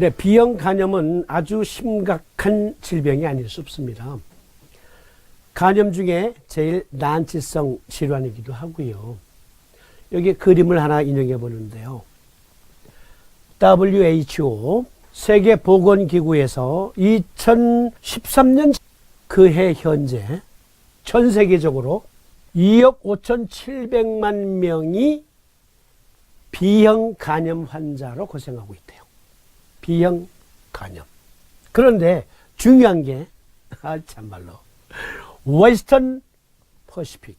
네, B형 간염은 아주 심각한 질병이 아닐 수 없습니다. 간염 중에 제일 난치성 질환이기도 하고요. 여기 그림을 하나 인용해 보는데요. WHO 세계보건기구에서 2013년 그해 현재 전 세계적으로 2억 5,700만 명이 B형 간염 환자로 고생하고 있대요. B형 간염. 그런데 중요한 게 참말로 웨스턴 퍼시픽,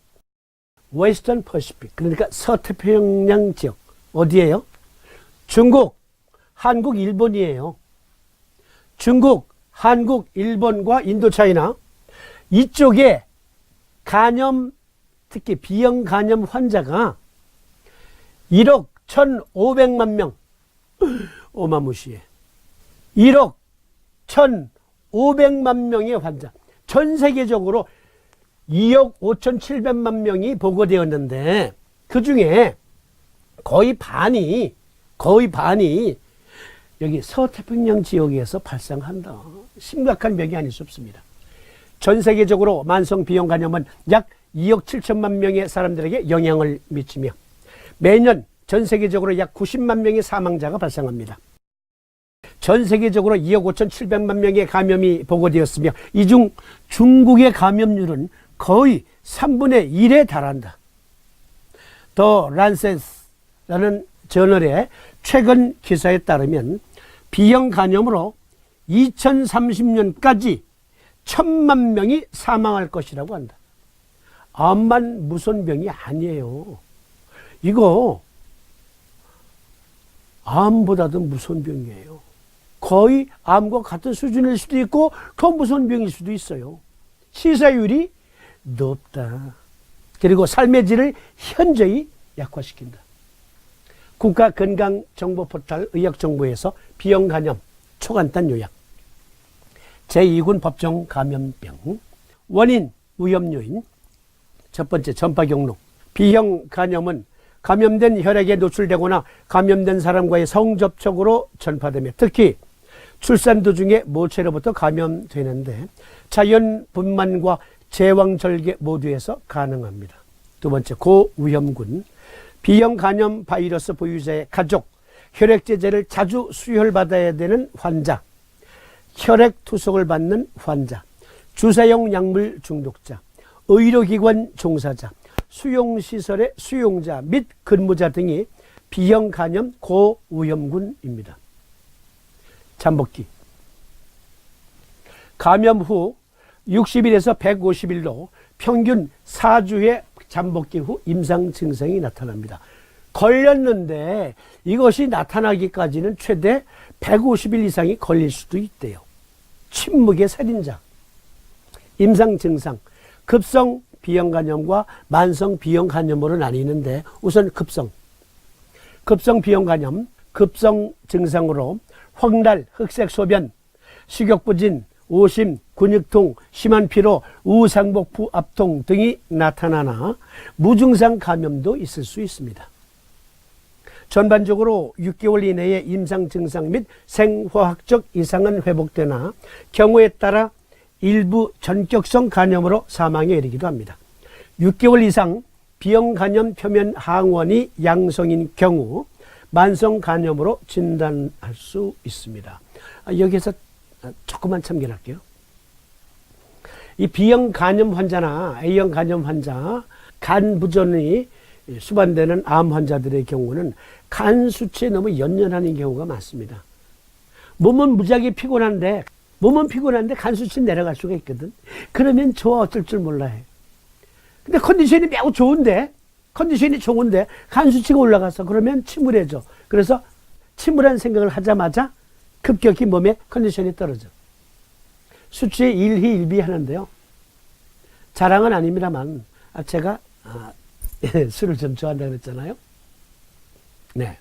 그러니까 서태평양 지역 어디예요? 중국, 한국, 일본이에요. 중국, 한국, 일본과 인도차이나 이쪽에 간염, 특히 B형 간염 환자가 1억 1,500만 명, 어마무시해. 1억 1,500만 명의 환자. 전 세계적으로 2억 5,700만 명이 보고되었는데 그 중에 거의 반이 여기 서태평양 지역에서 발생한다. 심각한 병이 아닐 수 없습니다. 전 세계적으로 만성 B형 간염은 약 2억 7천만 명의 사람들에게 영향을 미치며 매년 전 세계적으로 약 90만 명의 사망자가 발생합니다. 전 세계적으로 2억 5,700만 명의 감염이 보고되었으며 이 중 중국의 감염률은 거의 3분의 1에 달한다. 더 란센스라는 저널의 최근 기사에 따르면 B형 간염으로 2030년까지 1,000만 명이 사망할 것이라고 한다. 암만 무서운 병이 아니에요. 이거 암보다도 무서운 병이에요. 거의 암과 같은 수준일 수도 있고 더 무서운 병일 수도 있어요. 치사율이 높다. 그리고 삶의 질을 현저히 약화시킨다. 국가건강정보포털 의학정보에서 B형 간염 초간단 요약. 제2군 법정 감염병. 원인, 위험 요인. 첫 번째, 전파 경로. B형 간염은 감염된 혈액에 노출되거나 감염된 사람과의 성접촉으로 전파되며 특히 출산 도중에 모체로부터 감염되는데 자연분만과 제왕절개 모두에서 가능합니다. 두 번째, 고위험군. B형 간염 바이러스 보유자의 가족, 혈액제제를 자주 수혈받아야 되는 환자, 혈액 투석을 받는 환자, 주사용 약물 중독자, 의료기관 종사자, 수용시설의 수용자 및 근무자 등이 B형 간염 고위험군입니다. 잠복기. 감염 후 60일에서 150일로 평균 4주의 잠복기 후 임상 증상이 나타납니다. 걸렸는데 이것이 나타나기까지는 최대 150일 이상이 걸릴 수도 있대요. 침묵의 살인자. 임상 증상. 급성 B형 간염과 만성 B형 간염으로 나뉘는데 우선 급성 B형 간염, 급성 증상으로 황달, 흑색 소변, 식욕부진, 오심, 근육통, 심한 피로, 우상복부 압통 등이 나타나나 무증상 감염도 있을 수 있습니다. 전반적으로 6개월 이내에 임상 증상 및 생화학적 이상은 회복되나 경우에 따라 일부 전격성 간염으로 사망에 이르기도 합니다. 6개월 이상 B형 간염 표면 항원이 양성인 경우 만성 간염으로 진단할 수 있습니다. 여기에서 조금만 참견할게요. 이 B형 간염 환자나 A형 간염 환자, 간 부전이 수반되는 암 환자들의 경우는 간 수치에 너무 연연하는 경우가 많습니다. 몸은 무지하게 피곤한데 간 수치 내려갈 수가 있거든. 그러면 좋아 어쩔 줄 몰라 해. 근데 컨디션이 매우 좋은데 간 수치가 올라가서 그러면 침울해져. 그래서 침울한 생각을 하자마자 급격히 몸의 컨디션이 떨어져. 수치에 일희일비 하는데요. 자랑은 아닙니다만 제가 술을 좀 좋아한다고 그랬잖아요. 네.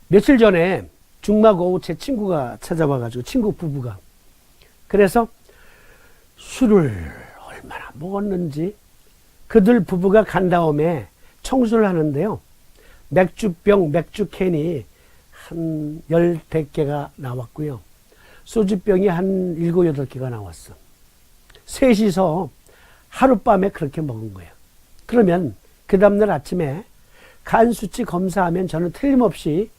며칠 전에 중막 오후 제 친구가 찾아와가지고 친구 부부가 그래서 술을 얼마나 먹었는지 그들 부부가 간 다음에 청소를 하는데요. 맥주병, 맥주캔이 한 10개가 나왔고요. 소주병이 한 7, 8개가 나왔어. 셋이서 하룻밤에 그렇게 먹은 거예요. 그러면 그 다음날 아침에 간 수치 검사하면 저는 틀림없이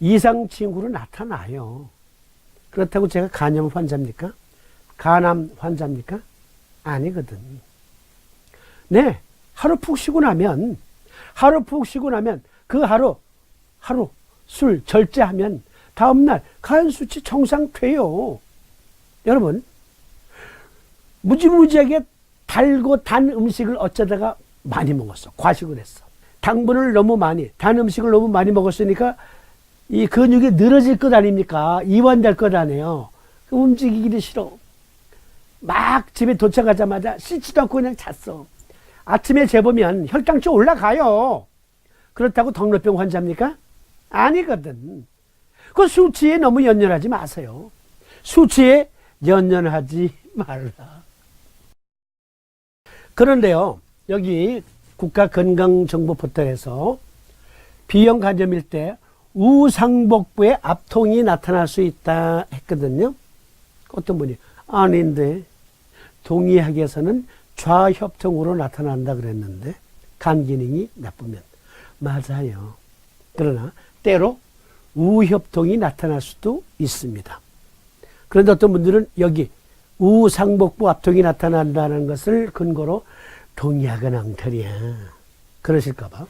이상 징후로 나타나요. 그렇다고 제가 간염 환자입니까? 간암 환자입니까? 아니거든. 네, 하루 푹 쉬고 나면 그 하루 술 절제하면 다음날 간 수치 정상 돼요. 여러분, 무지무지하게 달고 단 음식을 어쩌다가 많이 먹었어. 과식을 했어. 당분을 너무 많이, 단 음식을 너무 많이 먹었으니까 이 근육이 늘어질 것 아닙니까? 이완될 것 아니에요. 움직이기도 싫어. 막 집에 도착하자마자 씻지도 않고 그냥 잤어. 아침에 재보면 혈당치 올라가요. 그렇다고 당뇨병 환자입니까? 아니거든. 그 수치에 너무 연연하지 마세요. 수치에 연연하지 말라. 그런데요, 여기 국가건강정보포털에서 B형 간염일 때 우상복부에 압통이 나타날 수 있다 했거든요. 어떤 분이 아닌데 동의학에서는 좌협통으로 나타난다 그랬는데 간 기능이 나쁘면 맞아요. 그러나 때로 우협통이 나타날 수도 있습니다. 그런데 어떤 분들은 여기 우상복부 압통이 나타난다는 것을 근거로 동의학은 엉터리야 그러실까봐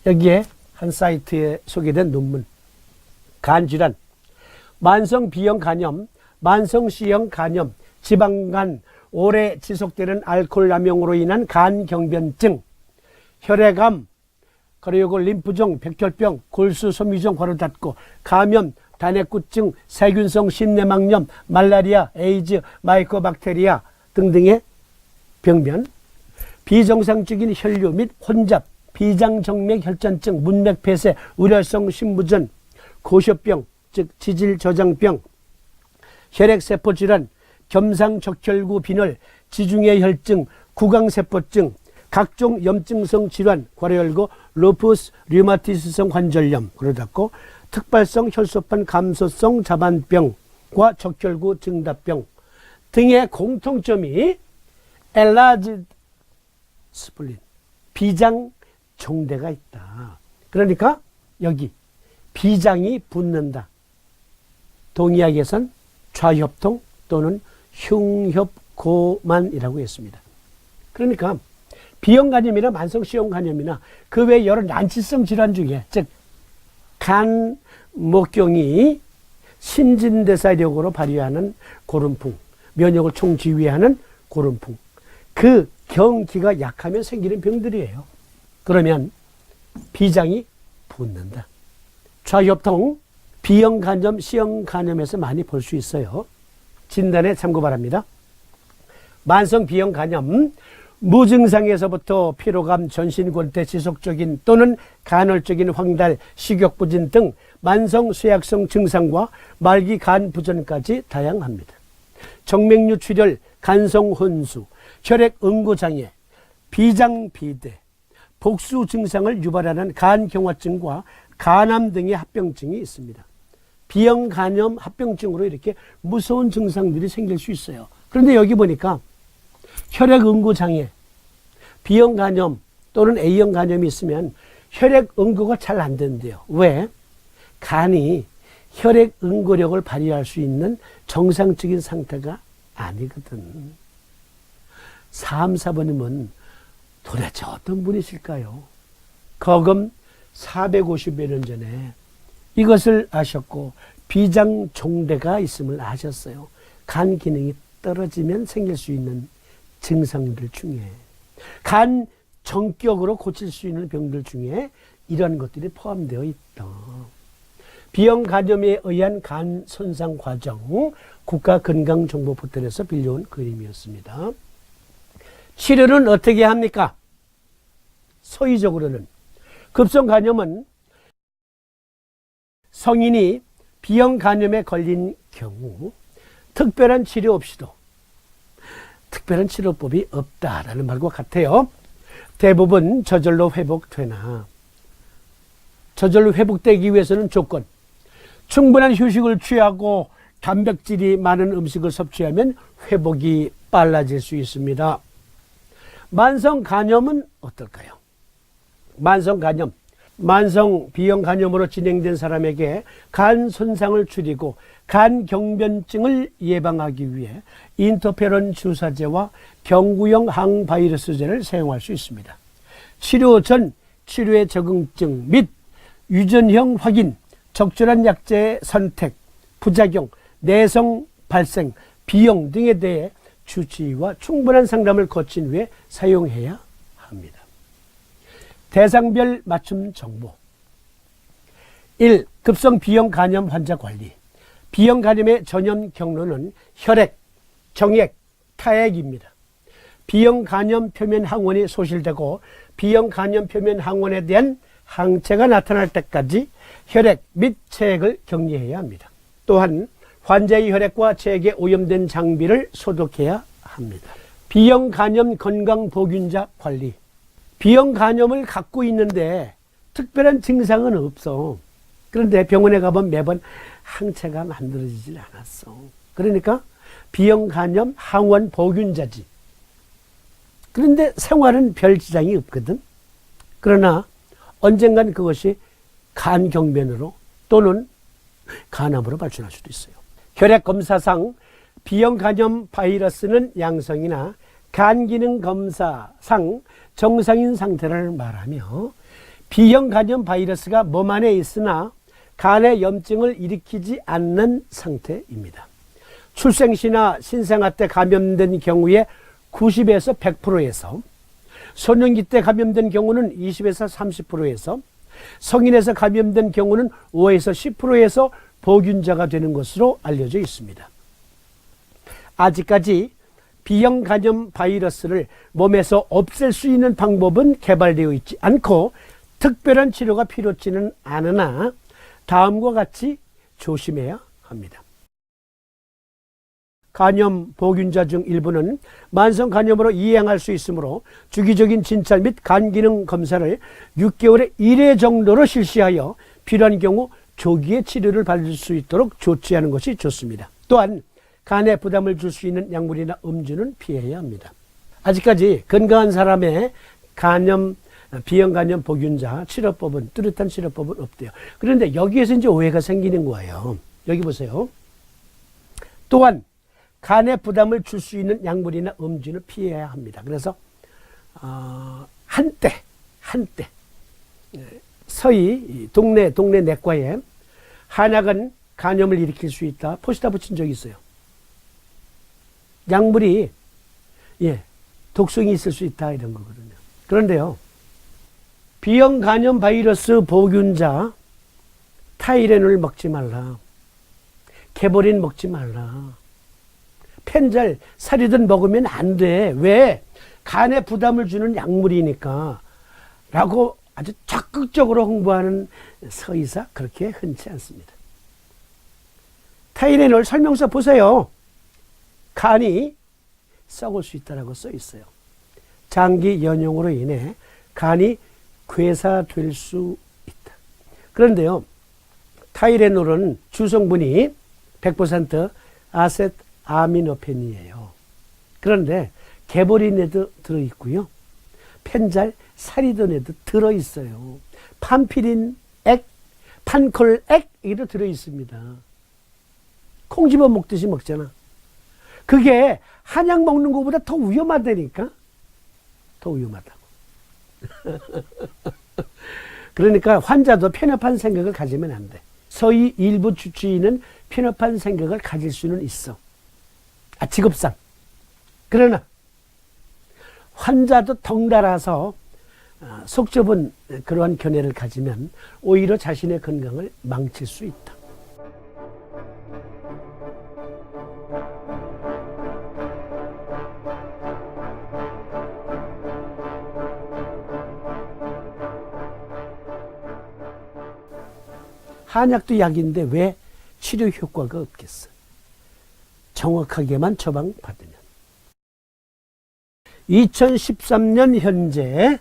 여기에 한 사이트에 소개된 논문 간질환, 만성 B형 간염, 만성 C형 간염, 지방간, 오래 지속되는 알코올 남용으로 인한 간경변증, 혈액암, 그리고 림프종, 백혈병, 골수 소미종 괄호 닫고, 감염, 단해구증, 세균성 심내막염, 말라리아, 에이즈, 마이코박테리아 등등의 병변, 비정상적인 혈류 및 혼잡, 비장정맥 혈전증, 문맥폐쇄, 우려성 심부전, 고쇼병, 즉 지질저장병, 혈액세포질환, 겸상적혈구 빈혈, 지중해 혈증, 구강세포증, 각종 염증성 질환, 괄호 열고 루푸스 류마티스성 관절염, 괄호 닫고 특발성 혈소판 감소성 자반병과 적혈구 증답병 등의 공통점이 엘라지 스플린, 비장 종대가 있다. 그러니까 여기 비장이 붙는다. 동의학에선 좌협통 또는 흉협고만이라고 했습니다. 그러니까 B형 간염이나 만성 C형 간염이나 그 외 여러 난치성 질환 중에 즉 간 목경이 신진대사력으로 발휘하는 고름풍, 면역을 총지휘하는 고름풍, 그 경기가 약하면 생기는 병들이에요. 그러면 비장이 붙는다. 좌협통, B형 간염, C형 간염에서 많이 볼 수 있어요. 진단에 참고 바랍니다. 만성 B형 간염, 무증상에서부터 피로감, 전신권태, 지속적인 또는 간헐적인 황달, 식욕부진 등 만성 쇠약성 증상과 말기 간 부전까지 다양합니다. 정맥류 출혈, 간성 혼수, 혈액 응고장애, 비장비대, 복수 증상을 유발하는 간경화증과 간암 등의 합병증이 있습니다. B형 간염 합병증으로 이렇게 무서운 증상들이 생길 수 있어요. 그런데 여기 보니까 혈액 응고장애, B형 간염 또는 A형 간염이 있으면 혈액 응고가 잘 안 된대요. 왜? 간이 혈액 응고력을 발휘할 수 있는 정상적인 상태가 아니거든. 4사번님은 도대체 어떤 분이실까요? 거금 450여 년 전에 이것을 아셨고 비장종대가 있음을 아셨어요. 간 기능이 떨어지면 생길 수 있는 증상들 중에 간 정격으로 고칠 수 있는 병들 중에 이런 것들이 포함되어 있다. B형 간염에 의한 간 손상 과정, 국가건강정보포털에서 빌려온 그림이었습니다. 치료는 어떻게 합니까? 소위적으로는 급성 간염은 성인이 B형 간염에 걸린 경우 특별한 치료 없이도 특별한 치료법이 없다라는 말과 같아요. 대부분 저절로 회복되나 저절로 회복되기 위해서는 조건, 충분한 휴식을 취하고 단백질이 많은 음식을 섭취하면 회복이 빨라질 수 있습니다. 만성 간염은 어떨까요? 만성 간염, 만성 B형 간염으로 진행된 사람에게 간 손상을 줄이고 간 경변증을 예방하기 위해 인터페론 주사제와 경구용 항바이러스제를 사용할 수 있습니다. 치료 전 치료의 적응증 및 유전형 확인, 적절한 약제의 선택, 부작용, 내성 발생, 비용 등에 대해 주치의와 충분한 상담을 거친 후에 사용해야 합니다. 대상별 맞춤 정보. 1. 급성 B형 간염 환자 관리. B형 간염의 전염 경로는 혈액, 정액, 타액입니다. B형 간염 표면 항원이 소실되고 B형 간염 표면 항원에 대한 항체가 나타날 때까지 혈액 및 체액을 격리해야 합니다. 또한 환자의 혈액과 체액에 오염된 장비를 소독해야 합니다. B형 간염 건강보균자 관리. B형 간염을 갖고 있는데 특별한 증상은 없어. 그런데 병원에 가보면 매번 항체가 만들어지질 않았어. 그러니까 B형 간염 항원 보균자지. 그런데 생활은 별 지장이 없거든. 그러나 언젠간 그것이 간 경변으로 또는 간암으로 발전할 수도 있어요. 혈액 검사상 B형 간염 바이러스는 양성이나 간 기능 검사상 정상인 상태를 말하며 B형 간염 바이러스가 몸 안에 있으나 간에 염증을 일으키지 않는 상태입니다. 출생시나 신생아 때 감염된 경우에 90에서 100%에서, 소년기 때 감염된 경우는 20에서 30%에서, 성인에서 감염된 경우는 5에서 10%에서 보균자가 되는 것으로 알려져 있습니다. 아직까지 B형 간염 바이러스를 몸에서 없앨 수 있는 방법은 개발되어 있지 않고 특별한 치료가 필요치는 않으나 다음과 같이 조심해야 합니다. 간염 보균자 중 일부는 만성 간염으로 이행할 수 있으므로 주기적인 진찰 및 간 기능 검사를 6개월에 1회 정도로 실시하여 필요한 경우 조기에 치료를 받을 수 있도록 조치하는 것이 좋습니다. 또한 간에 부담을 줄 수 있는 약물이나 음주는 피해야 합니다. 아직까지 건강한 사람의 간염, B형 간염 보균자 치료법은, 뚜렷한 치료법은 없대요. 그런데 여기에서 이제 오해가 생기는 거예요. 여기 보세요. 또한 간에 부담을 줄 수 있는 약물이나 음주는 피해야 합니다. 그래서 한때 서희 동네 내과에 한약은 간염을 일으킬 수 있다 포스터 붙인 적이 있어요. 약물이 독성이 있을 수 있다 이런 거거든요. 그런데요, B형 간염 바이러스 보균자 타이레놀 먹지 말라, 개보린 먹지 말라, 펜잘, 사리든 먹으면 안 돼. 왜? 간에 부담을 주는 약물이니까 라고 아주 적극적으로 홍보하는 서의사 그렇게 흔치 않습니다. 타이레놀 설명서 보세요. 간이 썩을 수 있다고 써 있어요. 장기 연용으로 인해 간이 괴사될 수 있다. 그런데요, 타이레놀은 주성분이 100% 아세트아미노펜이에요. 그런데 개보린에도 들어있고요, 펜잘, 사리돈에도 들어있어요. 판피린 액, 판콜 액 이도 들어있습니다. 콩 집어 먹듯이 먹잖아. 그게 한약 먹는 것보다 더 위험하다니까. 더 위험하다고. 그러니까 환자도 편협한 생각을 가지면 안 돼. 서희 일부 주치의는 편협한 생각을 가질 수는 있어. 직업상. 그러나 환자도 덩달아서 속 좁은 그러한 견해를 가지면 오히려 자신의 건강을 망칠 수 있다. 한약도 약인데 왜 치료 효과가 없겠어? 정확하게만 처방받으면. 2013년 현재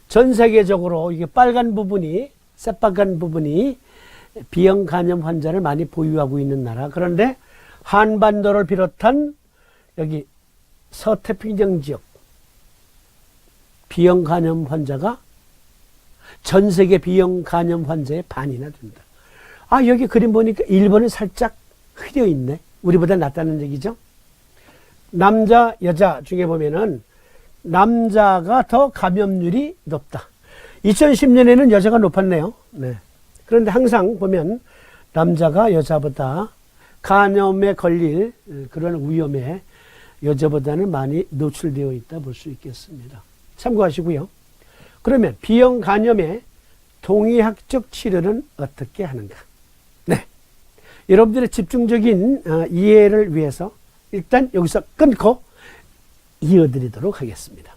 전 세계적으로 이게 빨간 부분이 새빨간 부분이 B형 간염 환자를 많이 보유하고 있는 나라. 그런데 한반도를 비롯한 여기 서태평양 지역 B형 간염 환자가 전 세계 B형 간염 환자의 반이나 된다. 아, 여기 그림 보니까 일본이 살짝 흐려 있네. 우리보다 낫다는 얘기죠. 남자, 여자 중에 보면은 남자가 더 감염률이 높다. 2010년에는 여자가 높았네요. 네. 그런데 항상 보면 남자가 여자보다 간염에 걸릴 그런 위험에 여자보다는 많이 노출되어 있다 볼 수 있겠습니다. 참고하시고요. 그러면 B형 간염의 동의학적 치료는 어떻게 하는가? 네. 여러분들의 집중적인 이해를 위해서 일단 여기서 끊고 이어드리도록 하겠습니다.